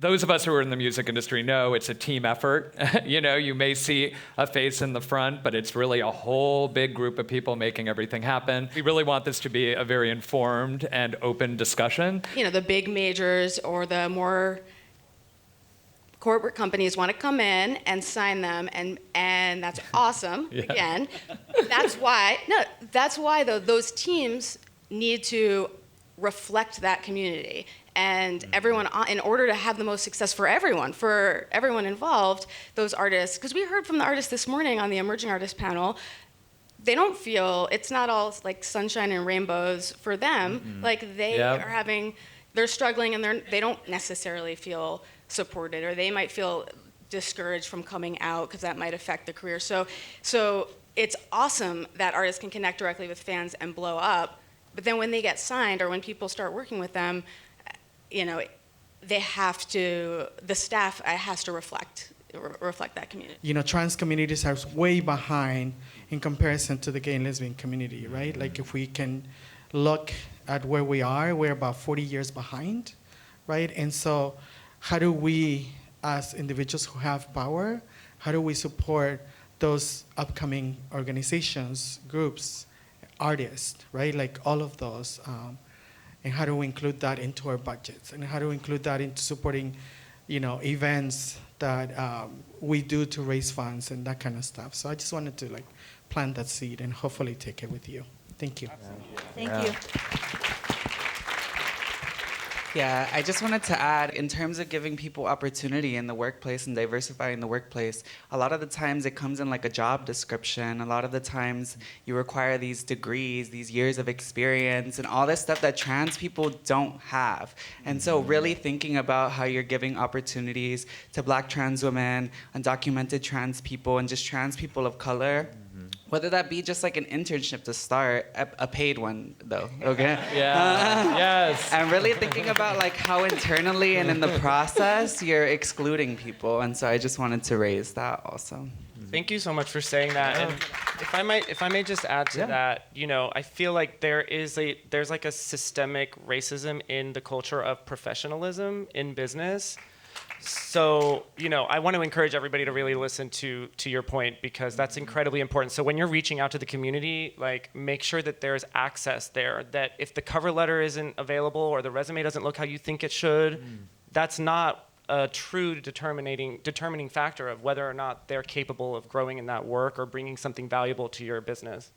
those of us who are in the music industry know it's a team effort. You may see a face in the front, but it's really a whole big group of people making everything happen. We really want this to be a very informed and open discussion. The big majors or the more corporate companies want to come in and sign them, and that's awesome. Yeah. Again, that's why though those teams need to reflect that community. And everyone, in order to have the most success for everyone involved, those artists, because we heard from the artists this morning on the Emerging Artists panel, they don't feel, it's not all like sunshine and rainbows for them. Mm-hmm. Like they're struggling, and they don't necessarily feel supported, or they might feel discouraged from coming out because that might affect the career. So it's awesome that artists can connect directly with fans and blow up, but then when they get signed or when people start working with them, the staff has to reflect that community. Trans communities are way behind in comparison to the gay and lesbian community, right? Mm-hmm. Like if we can look at where we are, we're about 40 years behind, right? And so how do we, as individuals who have power, how do we support those upcoming organizations, groups, artists, right? Like all of those. And how do we include that into our budgets? And how do we include that into supporting, events that we do to raise funds and that kind of stuff. So I just wanted to plant that seed and hopefully take it with you. Thank you. Thank you. Yeah, I just wanted to add, in terms of giving people opportunity in the workplace and diversifying the workplace, a lot of the times it comes in like a job description. A lot of the times you require these degrees, these years of experience, and all this stuff that trans people don't have. And so really thinking about how you're giving opportunities to Black trans women, undocumented trans people, and just trans people of color, whether that be just like an internship to start, a paid one though, okay? Yeah, yes. And really thinking about how internally and in the process you're excluding people. And so I just wanted to raise that also. Thank you so much for saying that. And if I may just add to that, I feel like there's like a systemic racism in the culture of professionalism in business. So, I want to encourage everybody to really listen to your point, because that's incredibly important. So when you're reaching out to the community, make sure that there's access there, that if the cover letter isn't available or the resume doesn't look how you think it should, that's not a true determining factor of whether or not they're capable of growing in that work or bringing something valuable to your business.